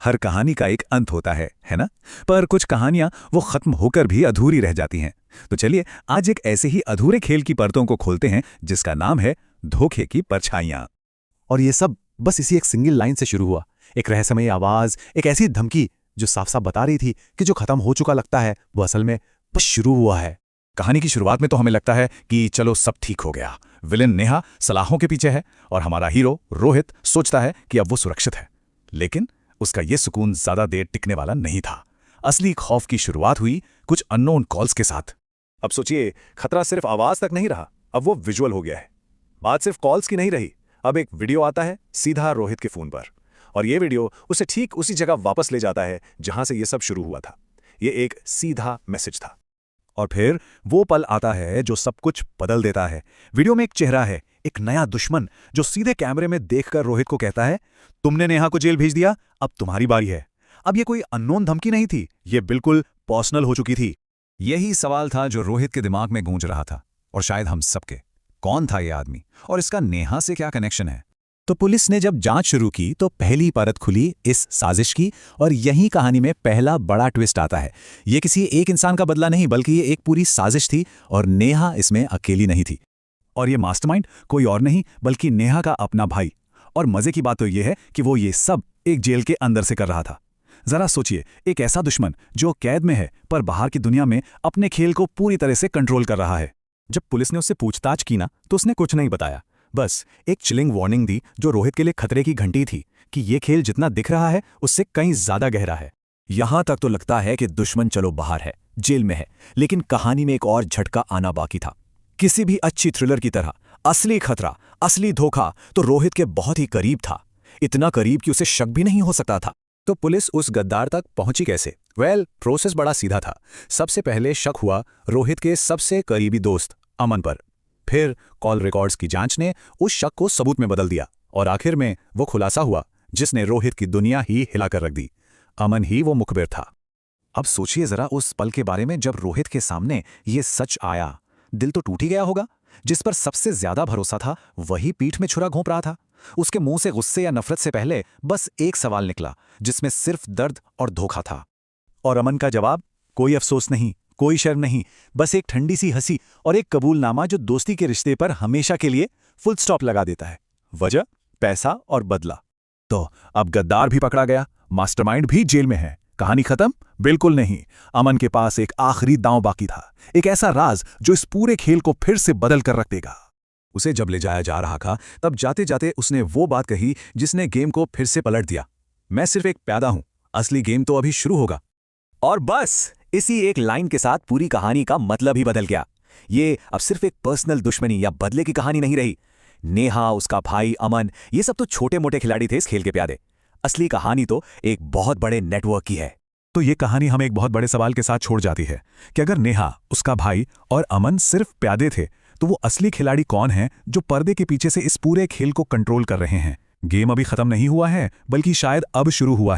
हर कहानी का एक अंत होता है ना? पर कुछ कहानियां वो खत्म होकर भी अधूरी रह जाती हैं। तो चलिए आज एक ऐसे ही अधूरे खेल की परतों को खोलते हैं जिसका नाम है धोखे की परछाइयां। और ये सब बस इसी एक सिंगल लाइन से शुरू हुआ। एक रहस्यमयी आवाज, एक ऐसी धमकी जो साफ साफ बता रही थी कि जो खत्म हो चुका लगता है वो असल में बस शुरू हुआ है। कहानी की शुरुआत में तो हमें लगता है कि चलो सब ठीक हो गया, विलेन नेहा सलाहों के पीछे है और हमारा हीरो रोहित सोचता है कि अब वो सुरक्षित है। लेकिन उसका ये सुकून ज्यादा देर टिकने वाला नहीं था। असली खौफ की शुरुआत हुई कुछ अननोन कॉल्स के साथ। अब सोचिए, खतरा सिर्फ आवाज तक नहीं रहा, अब वो विजुअल हो गया है। बात सिर्फ कॉल्स की नहीं रही, अब एक वीडियो आता है सीधा रोहित के फोन पर, और ये वीडियो उसे ठीक उसी जगह वापस ले जाता है जहां से ये सब शुरू हुआ था। ये एक सीधा मैसेज था। और फिर वो पल आता है जो सब कुछ बदल देता है। वीडियो में एक चेहरा है, एक नया दुश्मन जो सीधे कैमरे में देखकर रोहित को कहता है, तुमने नेहा को जेल भेज दिया, अब तुम्हारी बारी है। अब ये कोई अननोन धमकी नहीं थी, ये बिल्कुल पर्सनल हो चुकी थी। यही सवाल था जो रोहित के दिमाग में गूंज रहा था, और शायद हम सबके। कौन था ये आदमी और इसका नेहा से क्या कनेक्शन है? तो पुलिस ने जब जांच शुरू की तो पहली परत खुली इस साजिश की, और यही कहानी में पहला बड़ा ट्विस्ट आता है। ये किसी एक इंसान का बदला नहीं, बल्कि ये एक पूरी साजिश थी, और नेहा इसमें अकेली नहीं थी। और ये मास्टरमाइंड कोई और नहीं बल्कि नेहा का अपना भाई। और मजे की बात तो ये है कि वो ये सब एक जेल के अंदर से कर रहा था। जरा सोचिए, एक ऐसा दुश्मन जो कैद में है पर बाहर की दुनिया में अपने खेल को पूरी तरह से कंट्रोल कर रहा है। जब पुलिस ने उससे पूछताछ की ना, तो उसने कुछ नहीं बताया, बस एक चिलिंग वार्निंग दी जो रोहित के लिए खतरे की घंटी थी कि ये खेल जितना दिख रहा है उससे कहीं ज्यादा गहरा है। यहां तक तो लगता है कि दुश्मन चलो बाहर है, जेल में है, लेकिन कहानी में एक और झटका आना बाकी था। किसी भी अच्छी थ्रिलर की तरह असली खतरा, असली धोखा तो रोहित के बहुत ही करीब था। इतना करीब कि उसे शक भी नहीं हो सकता था। तो पुलिस उस गद्दार तक पहुंची कैसे? प्रोसेस बड़ा सीधा था। सबसे पहले शक हुआ रोहित के सबसे करीबी दोस्त अमन पर। फिर कॉल रिकॉर्ड्स की जांच ने उस शक को सबूत में बदल दिया, और आखिर में वो खुलासा हुआ जिसने रोहित की दुनिया ही हिलाकर रख दी। अमन ही वो मुखबिर था। अब सोचिए जरा उस पल के बारे में जब रोहित के सामने ये सच आया। दिल तो टूट ही गया होगा। जिस पर सबसे ज्यादा भरोसा था वही पीठ में छुरा घोंप रहा था। उसके मुंह से गुस्से या नफरत से पहले बस एक सवाल निकला जिसमें सिर्फ दर्द और धोखा था। और अमन का जवाब? कोई अफसोस नहीं, कोई शर्म नहीं, बस एक ठंडी सी हंसी और एक कबूलनामा जो दोस्ती के रिश्ते पर हमेशा के लिए फुल स्टॉप लगा देता है। वजह? पैसा और बदला। तो अब गद्दार भी पकड़ा गया, मास्टरमाइंड भी जेल में है। कहानी खत्म? बिल्कुल नहीं। अमन के पास एक आखिरी दांव बाकी था, एक ऐसा राज जो इस पूरे खेल को फिर से बदल कर रख देगा। उसे जब ले जाया जा रहा था तब जाते जाते उसने वो बात कही जिसने गेम को फिर से पलट दिया। मैं सिर्फ एक प्यादा हूं, असली गेम तो अभी शुरू होगा। और बस इसी एक लाइन के साथ पूरी कहानी का मतलब ही बदल गया। ये अब सिर्फ एक पर्सनल दुश्मनी या बदले की कहानी नहीं रही। नेहा, उसका भाई अमन, ये सब तो छोटे मोटे खिलाड़ी थे इस खेल के प्यादे। असली कहानी तो एक बहुत बड़े नेटवर्क की है। तो ये कहानी हमें एक बहुत बड़े सवाल के साथ छोड़ जाती है कि अगर नेहा, उसका भाई और अमन सिर्फ प्यादे थे, तो वो असली खिलाड़ी कौन हैं जो पर्दे के पीछे से इस पूरे खेल को कंट्रोल कर रहे हैं? गेम अभी खत्म नहीं हुआ है, बल्कि शायद अब शुरू हुआ है।